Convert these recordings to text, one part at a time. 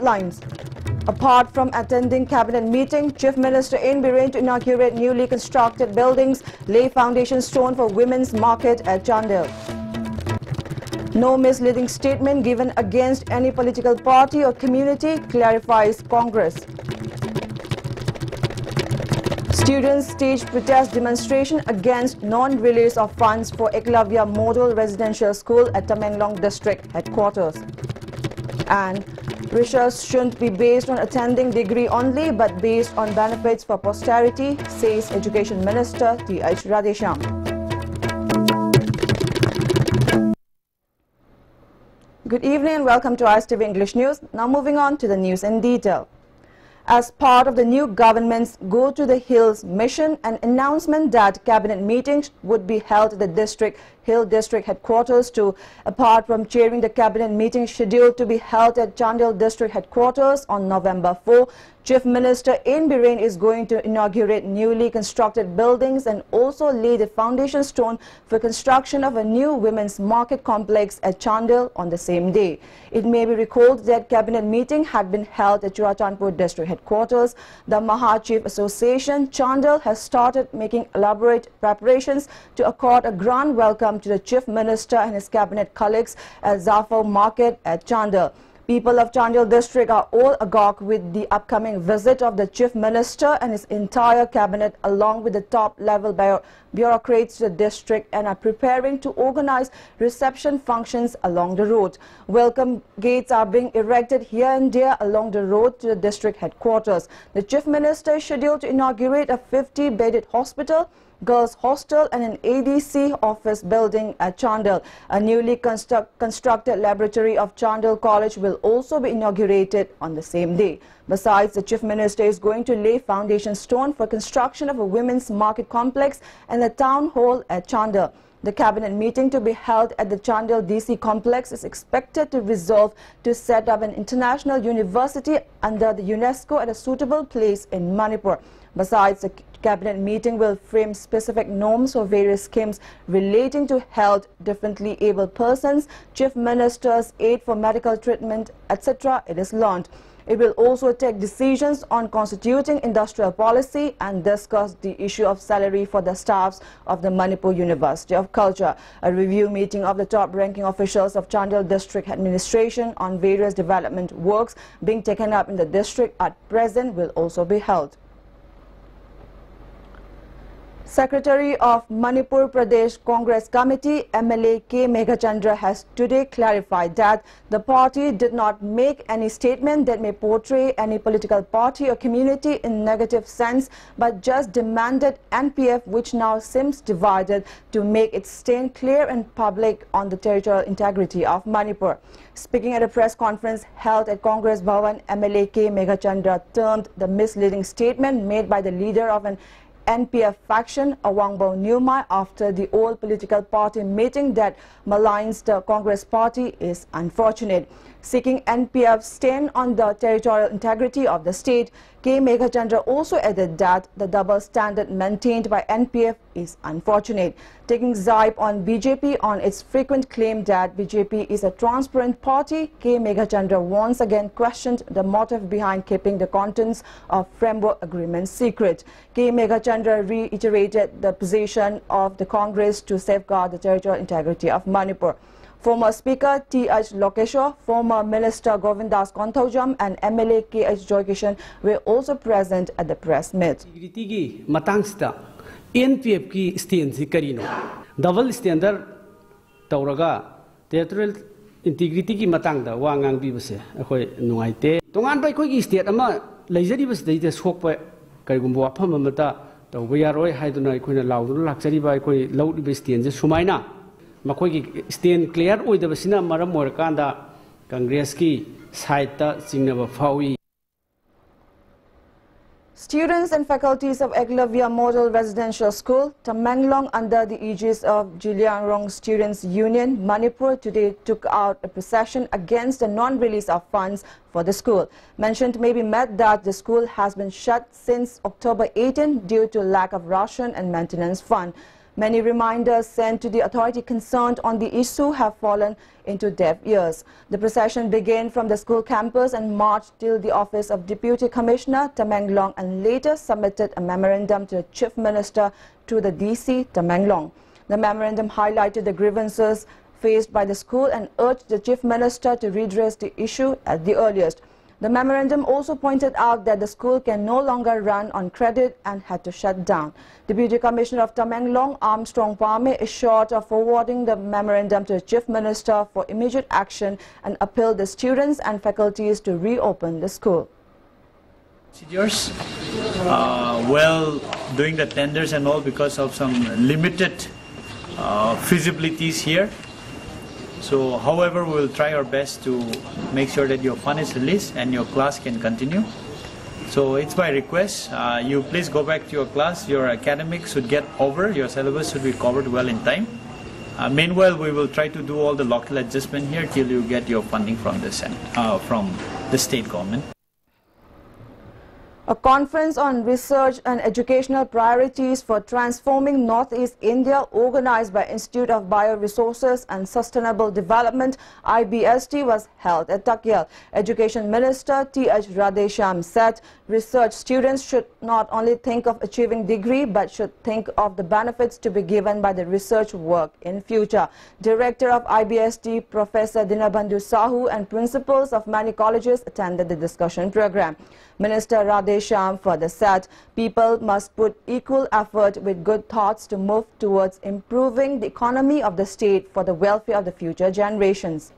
headlines. Apart from attending cabinet meeting, Chief Minister In Biren to inaugurate newly constructed buildings, lay foundation stone for women's market at Chandel. No misleading statement given against any political party or community, clarifies Congress. Students staged protest demonstration against non-release of funds for Eklavya Model Residential School at Tamenglong District Headquarters. And research shouldn't be based on attending degree only, but based on benefits for posterity, says Education Minister T.H. Radhesham. Good evening and welcome to ISTV English News. Now moving on to the news in detail. As part of the new government's Go to the Hills mission, an announcement that cabinet meetings would be held at the Hill District Headquarters apart from chairing the cabinet meeting scheduled to be held at Chandel District Headquarters on November 4, Chief Minister In Biren is going to inaugurate newly constructed buildings and also lay the foundation stone for construction of a new women's market complex at Chandel on the same day. It may be recalled that cabinet meeting had been held at Churachandpur District Headquarters. The Maha Chief Association Chandel has started making elaborate preparations to accord a grand welcome to the Chief Minister and his cabinet colleagues at Zafar Market at Chandel. People of Chandel district are all agog with the upcoming visit of the Chief Minister and his entire cabinet along with the top-level bureaucrats to the district and are preparing to organize reception functions along the road. Welcome gates are being erected here and there along the road to the district headquarters. The Chief Minister is scheduled to inaugurate a 50-bedded hospital, girls' hostel and an ADC office building at Chandel. A newly constructed laboratory of Chandel College will also be inaugurated on the same day. Besides, the Chief Minister is going to lay foundation stone for construction of a women's market complex and a town hall at Chandel. The cabinet meeting to be held at the Chandel DC complex is expected to resolve to set up an international university under the UNESCO at a suitable place in Manipur. Besides, the cabinet meeting will frame specific norms for various schemes relating to health, differently abled persons, chief ministers, aid for medical treatment, etc. It is learned. It will also take decisions on constituting industrial policy and discuss the issue of salary for the staffs of the Manipur University of Culture. A review meeting of the top-ranking officials of Chandel District Administration on various development works being taken up in the district at present will also be held. Secretary of Manipur Pradesh Congress Committee, MLA K. Meghachandra, has today clarified that the party did not make any statement that may portray any political party or community in negative sense, but just demanded NPF, which now seems divided, to make its stand clear and public on the territorial integrity of Manipur. Speaking at a press conference held at Congress Bhavan, MLA K. Meghachandra termed the misleading statement made by the leader of an NPF faction, Awangbo Nyumai, after the old political party meeting that maligns the Congress party is unfortunate. Seeking NPF's stand on the territorial integrity of the state, K. Meghachandra also added that the double standard maintained by NPF is unfortunate. Taking zipe on BJP on its frequent claim that BJP is a transparent party, K. Meghachandra once again questioned the motive behind keeping the contents of framework agreement secret. K. Meghachandra reiterated the position of the Congress to safeguard the territorial integrity of Manipur. Former Speaker T.H. Lokeshwar, former Minister Govindas Konthaujam and MLA K.H. Joykishan were also present at the press meet. NPF ki stand si karino double standard tauraga territorial integrity ki matang da wangang bi base akhoi nungaite tongan bai khoi ki state ama leijari bas dei te sokpa karigumbo wafam amata tawba yaroi haiduna khoina laudun lakchari bai khoi laudi be stand je sumaina makhoi ki stand clear oidabasina maram morakanda Congress ki side ta singnaba fawi. Students and faculties of Eklavya Model Residential School, Tamenglong, under the aegis of Jiliangrong Students' Union, Manipur, today took out a procession against the non-release of funds for the school. Mentioned may be met that the school has been shut since October 18 due to lack of ration and maintenance fund. Many reminders sent to the authority concerned on the issue have fallen into deaf ears. The procession began from the school campus and marched till the office of Deputy Commissioner Tamenglong and later submitted a memorandum to the Chief Minister to the DC Tamenglong. The memorandum highlighted the grievances faced by the school and urged the Chief Minister to redress the issue at the earliest. The memorandum also pointed out that the school can no longer run on credit and had to shut down. Deputy Commissioner of Tamenglong, Armstrong Pame, is short of forwarding the memorandum to the Chief Minister for immediate action and appealed the students and faculties to reopen the school. Procedures, well, doing the tenders and all because of some limited feasibilities here. So, however, we will try our best to make sure that your fund is released and your class can continue. So, it's my request, you please go back to your class, your academics should get over, your syllabus should be covered well in time. Meanwhile, we will try to do all the local adjustment here till you get your funding from the state government. A conference on research and educational priorities for transforming Northeast India, organized by Institute of Bioresources and Sustainable Development (IBST), was held at Takyal. Education Minister T.H. Radhesham said research students should not only think of achieving degree but should think of the benefits to be given by the research work in future. Director of IBST Professor Dinabandhu Sahu and principals of many colleges attended the discussion program. Minister Radhesham further said people must put equal effort with good thoughts to move towards improving the economy of the state for the welfare of the future generations.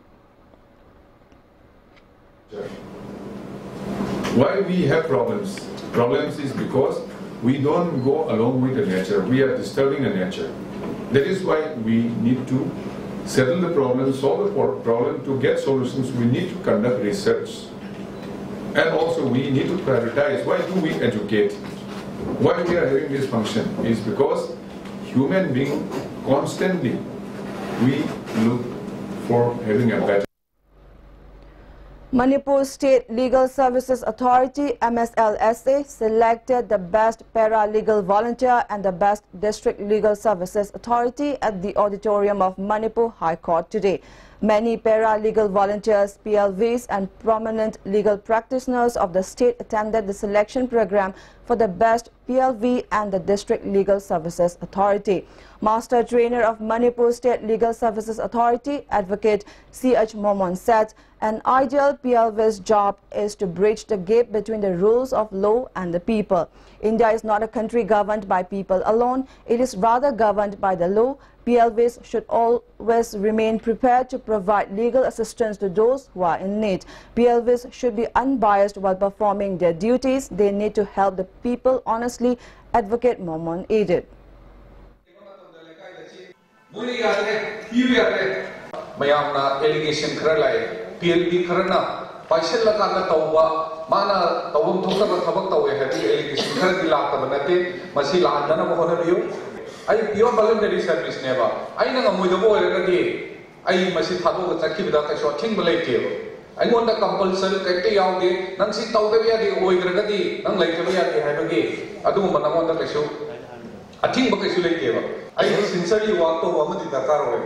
Why we have problems? Problems is because we don't go along with the nature. We are disturbing the nature. That is why we need to settle the problem, solve the problem. To get solutions, we need to conduct research. And also we need to prioritize. Why do we educate? Why we are having this function is because human being constantly we look for having a better. Manipur State Legal Services Authority MSLSA selected the best paralegal volunteer and the best district legal services authority at the auditorium of Manipur High Court today. Many paralegal volunteers, PLVs and prominent legal practitioners of the state attended the selection program for the best PLV and the District Legal Services Authority. Master Trainer of Manipur State Legal Services Authority, Advocate C.H. Momon said, an ideal PLV's job is to bridge the gap between the rules of law and the people. India is not a country governed by people alone, it is rather governed by the law. PLVs should always remain prepared to provide legal assistance to those who are in need. PLVs should be unbiased while performing their duties. They need to help the people honestly, Advocate Momon added. Allegation PLB karana paisel la kana tawba mana tawum thokta ba thabak tawe hadi allegation khar di la ta banate masi la andana mo hona biyo ai pure voluntary service neba ai na ngoi da bo era di ai masi thado ga chakhi da ka so thing balai ke ai ngon da compulsory ka te yaw de nang si taw da ya di oi gra di nang lai ka ya di ha ba ge adu mo na ngon da ka so athing ba ka so lai ke ba ai sincerely wa to wa ma di dakar hoy.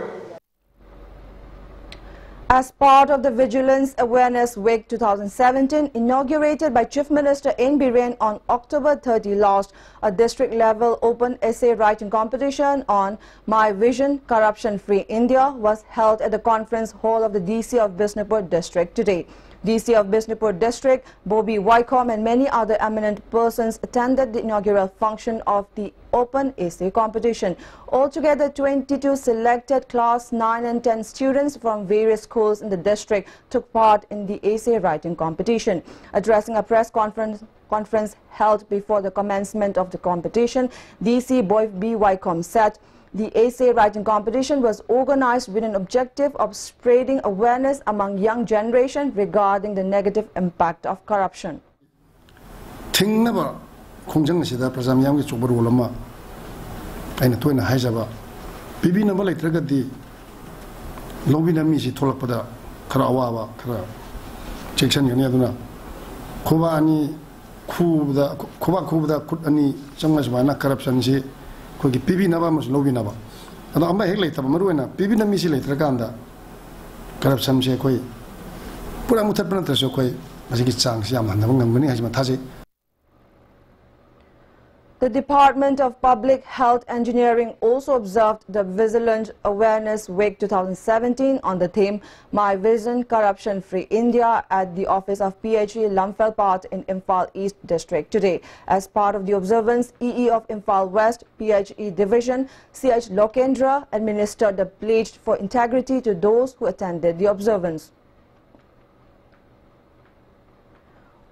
As part of the Vigilance Awareness Week 2017, inaugurated by Chief Minister N. Biren on October 30 last, a district-level open essay writing competition on My Vision, Corruption-Free India was held at the conference hall of the DC of Bisnupur district today. DC of Bisnupur district, Bobby Wycombe and many other eminent persons attended the inaugural function of the open essay competition. Altogether, 22 selected class 9 and 10 students from various schools in the district took part in the essay writing competition. Addressing a press conference held before the commencement of the competition, DC Bobby Wycombe said, the essay writing competition was organized with an objective of spreading awareness among young generation regarding the negative impact of corruption. ꯑꯩꯈꯣꯏꯒꯤ ꯄꯤꯕꯤꯅꯕ ꯑꯃꯁꯨꯡ ꯂꯧꯕꯤꯅꯕ ꯑꯗꯣ ꯑꯃ ꯍꯦꯛ ꯂꯩꯇꯕ ꯃꯔꯨꯑꯣꯏꯅ ꯄꯤꯕꯤꯅꯕ ꯃꯤꯁꯤ ꯂꯩꯇ꯭ꯔꯀꯥꯟꯗ ꯀꯔꯞꯁꯟꯁꯦ ꯑꯩꯈꯣꯏ ꯄꯨꯔꯥ ꯃꯨꯊꯠꯄ ꯅꯠꯇ꯭ꯔꯁꯨ ꯑꯩꯈꯣꯏ ꯃꯁꯤꯒꯤ ꯆꯥꯡꯁꯤ ꯌꯥꯝ ꯍꯟꯊꯕ ꯉꯝꯒꯅꯤ ꯍꯥꯏꯕꯁꯤ ꯊꯥꯖꯩ. The Department of Public Health Engineering also observed the Vigilant Awareness Week 2017 on the theme My Vision Corruption Free India at the office of PHE Lamfelpat in Imphal East District today. As part of the observance, EE of Imphal West PHE Division CH Lokendra administered the pledge for integrity to those who attended the observance.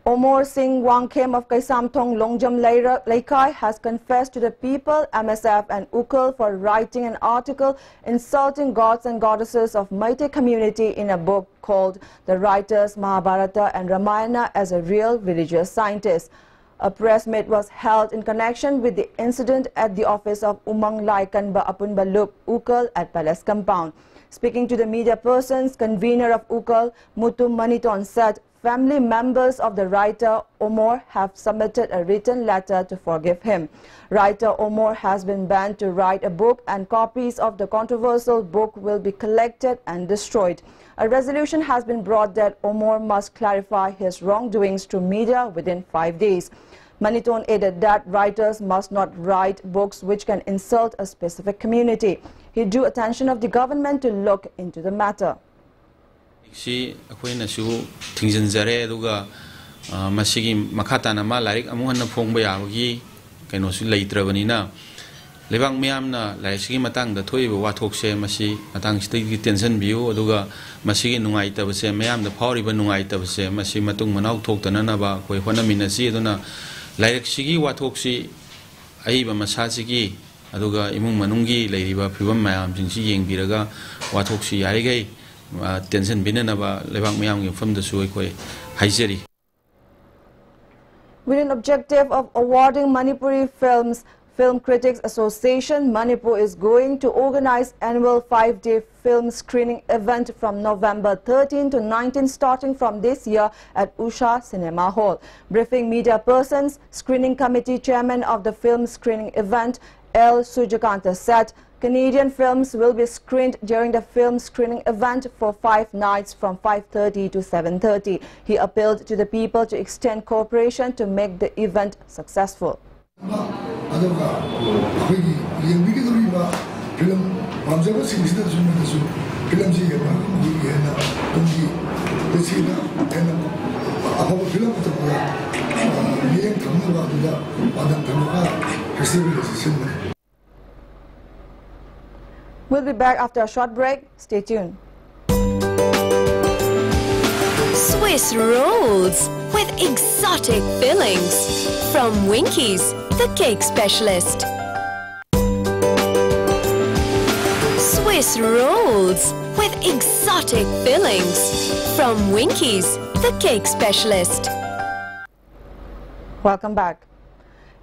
Omor Singh Wangkhem of Kaisamthong Longjam Laikai has confessed to the people, MSF and UKAL for writing an article insulting gods and goddesses of Meitei community in a book called The Writers Mahabharata and Ramayana as a real religious scientist. A press meet was held in connection with the incident at the office of Umang Laikanba Apunbaluk UKAL at Palace Compound. Speaking to the media persons, convener of UKAL, Mutu Maniton said family members of the writer Omor have submitted a written letter to forgive him. Writer Omor has been banned to write a book and copies of the controversial book will be collected and destroyed. A resolution has been brought that Omor must clarify his wrongdoings to media within 5 days. Maniton added that writers must not write books which can insult a specific community. He drew attention of the government to look into the matter. Si akwai na su tingzin zare aduga masigi makata na ma larik amuhan na phong ba yawagi kaino su leitrabani na lebang miyam na laisigi matang da thoi ba wathok se masi matang sigi tension biu aduga masigi nungai tab se miyam da phawri ba nungai tab se masi matung manau thok tana na ba koi hona minasi aduna laik sigi wathok si ai ba masasigi aduga imung manungi leiriba phibam mayam jingsi yengbiraga wathok si yari gai tension binanaba lebang mayam gi from the suoi koi haijeri. With an objective of awarding Manipuri Films, Film Critics Association, Manipur is going to organize annual 5-day film screening event from November 13 to 19 starting from this year at Usha Cinema Hall. Briefing media persons, screening committee chairman of the film screening event, L. Sujakanta said, Canadian films will be screened during the film screening event for 5 nights from 5:30 to 7:30. He appealed to the people to extend cooperation to make the event successful. We'll be back after a short break. Stay tuned. Swiss rolls with exotic fillings from Winkies, the cake specialist. Swiss rolls with exotic fillings from Winkies, the cake specialist. Welcome back.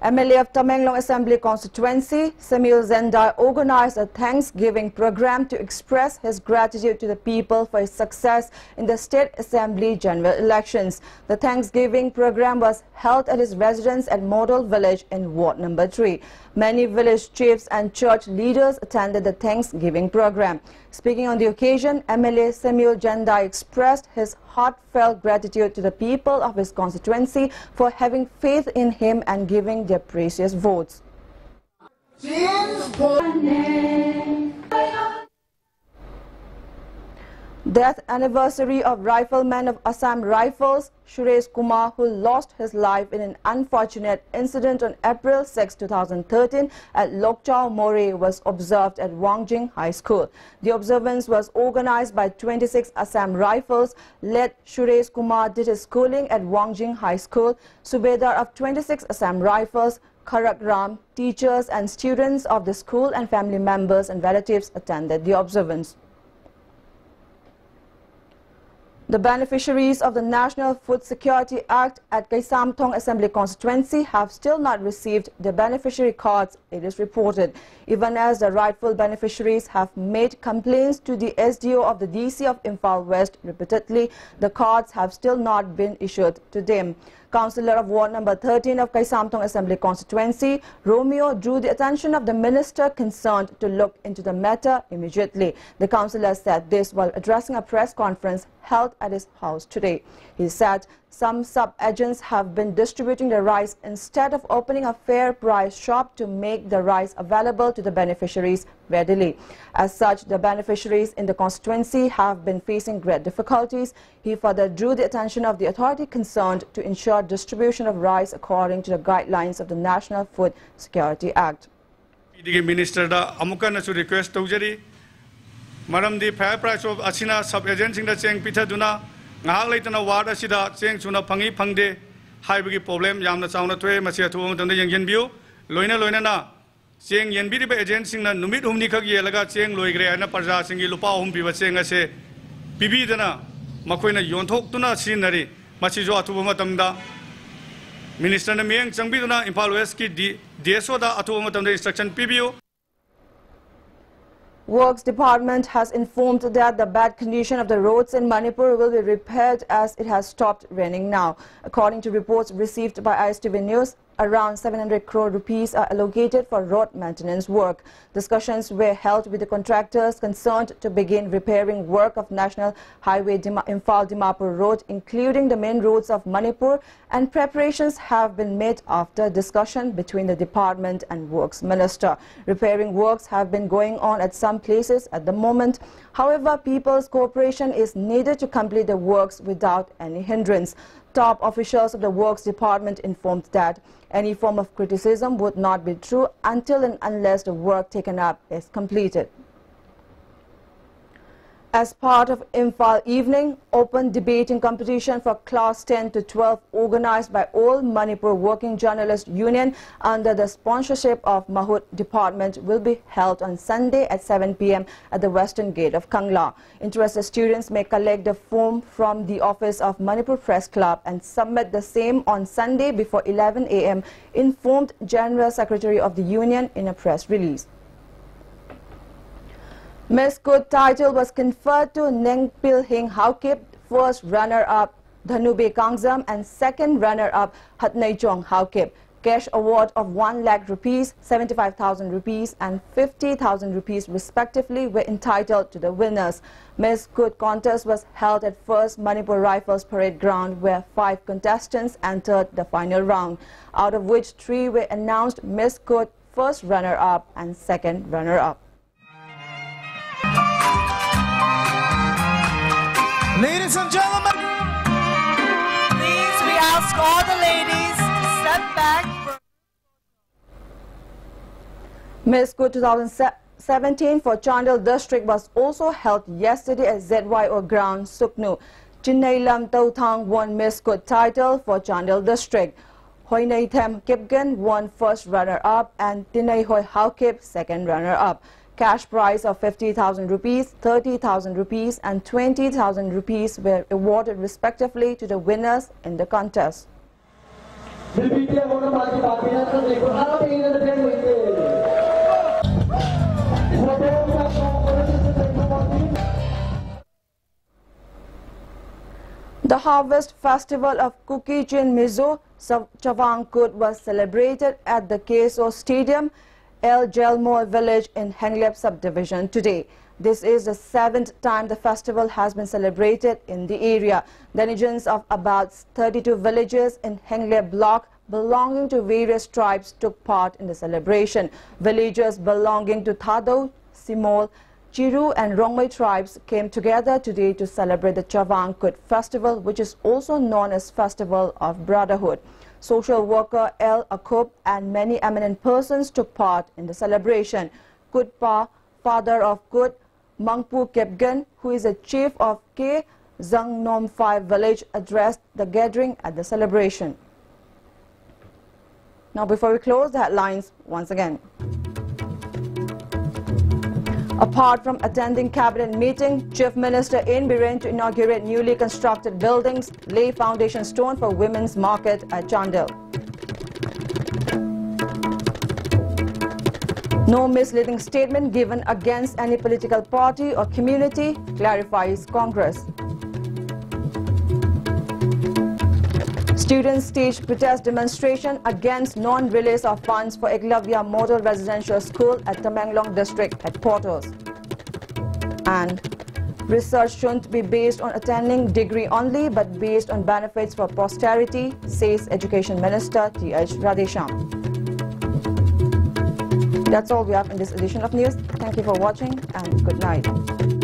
MLA of Tamenglong Assembly Constituency, Samuel Zendai, organized a Thanksgiving program to express his gratitude to the people for his success in the State Assembly general elections. The Thanksgiving program was held at his residence at Model Village in Ward Number 3. Many village chiefs and church leaders attended the Thanksgiving program. Speaking on the occasion, MLA Samuel Zendai expressed his heartfelt gratitude to the people of his constituency for having faith in him and giving their precious votes. Death anniversary of rifleman of Assam Rifles, Suresh Kumar, who lost his life in an unfortunate incident on April 6, 2013 at Lokchao More, was observed at Wangjing High School. The observance was organized by 26 Assam Rifles. Led Suresh Kumar did his schooling at Wangjing High School. Subedar of 26 Assam Rifles, Kharak Ram, teachers and students of the school and family members and relatives attended the observance. The beneficiaries of the National Food Security Act at Kaisamthong Assembly Constituency have still not received their beneficiary cards, it is reported. Even as the rightful beneficiaries have made complaints to the SDO of the DC of Imphal West repeatedly, the cards have still not been issued to them. Councillor of Ward number 13 of Kaisamthong Assembly Constituency, Romeo, drew the attention of the minister concerned to look into the matter immediately. The councillor said this while addressing a press conference held at his house today. He said some sub-agents have been distributing the rice instead of opening a fair price shop to make the rice available to the beneficiaries readily. As such, the beneficiaries in the constituency have been facing great difficulties. He further drew the attention of the authority concerned to ensure distribution of rice according to the guidelines of the National Food Security Act. Minister da amuka na request tawjari maram di fair price of asina sub agent sing da cheng pitha duna ngahak leitana ward asida cheng chuna phangi phangde haibagi problem yamna chauna thwe masi athu amtanda yengyen biu loina na cheng yenbi ri agent sing na numit humni khak yelaga cheng loigre ana parja singi lupa hum bi cheng ase bibi dana makoina yonthok tuna sinari masi jo athu matamda Minister na miyang changbi duna Impal West ki DSO da athu matamda instruction PBO. Works Department has informed that the bad condition of the roads in Manipur will be repaired as it has stopped raining now. According to reports received by ISTV News, around 700 crore rupees are allocated for road maintenance work. Discussions were held with the contractors concerned to begin repairing work of National Highway Imphal-Dimapur Road, including the main roads of Manipur, and preparations have been made after discussion between the department and Works Minister. Repairing works have been going on at some places at the moment. However, people's cooperation is needed to complete the works without any hindrance. Top officials of the Works Department informed that any form of criticism would not be true until and unless the work taken up is completed. As part of Imphal Evening Open Debating Competition for Class 10 to 12 organized by All Manipur Working Journalists Union under the sponsorship of Mahut Department will be held on Sunday at 7 p.m. at the Western Gate of Kangla. Interested students may collect the form from the office of Manipur Press Club and submit the same on Sunday before 11 a.m., informed General Secretary of the Union in a press release. Miss Good title was conferred to Nengpil Hing Haokip, first runner-up Dhanube Kangzam and second runner-up Hatnai Chong Haokip. Cash award of 1 lakh rupees, 75,000 rupees and 50,000 rupees respectively were entitled to the winners. Miss Good contest was held at First Manipur Rifles Parade Ground where 5 contestants entered the final round, out of which 3 were announced Miss Good first runner-up and second runner-up. Ladies and gentlemen, please we ask all the ladies to step back. Miss Good 2017 for Chandel District was also held yesterday at ZYO Ground, Suknu. Chinay Lam Tau Thang won Miss Good title for Chandel District. Hoi Nay Them Kipgan won first runner-up and Tinay Hoi Haokip second runner-up. Cash prize of 50,000 rupees, 30,000 rupees and 20,000 rupees were awarded respectively to the winners in the contest. The Harvest Festival of Kuki Chin Mizo Chavangkut was celebrated at the KSO Stadium, El Jelmore village in Henglep subdivision today. This is the 7th time the festival has been celebrated in the area. Denizens of about 32 villages in Henglep block belonging to various tribes took part in the celebration. Villagers belonging to Thado, Simol, Chiru and Rongmei tribes came together today to celebrate the Chavangkut festival, which is also known as Festival of Brotherhood. Social worker El Akub and many eminent persons took part in the celebration. Kutpa, father of Kut, Mangpu Kepgen, who is a chief of K Zangnom 5 village, addressed the gathering at the celebration. Now before we close, the headlines once again. Apart from attending cabinet meeting, Chief Minister in Biren to inaugurate newly constructed buildings, lay foundation stone for women's market at Chandel. No misleading statement given against any political party or community, clarifies Congress. Students staged protest demonstration against non-release of funds for Eklavya Model Residential School at Tamenglong District headquarters. And research shouldn't be based on attending degree only, but based on benefits for posterity, says Education Minister T.H. Radhesham. That's all we have in this edition of news. Thank you for watching and good night.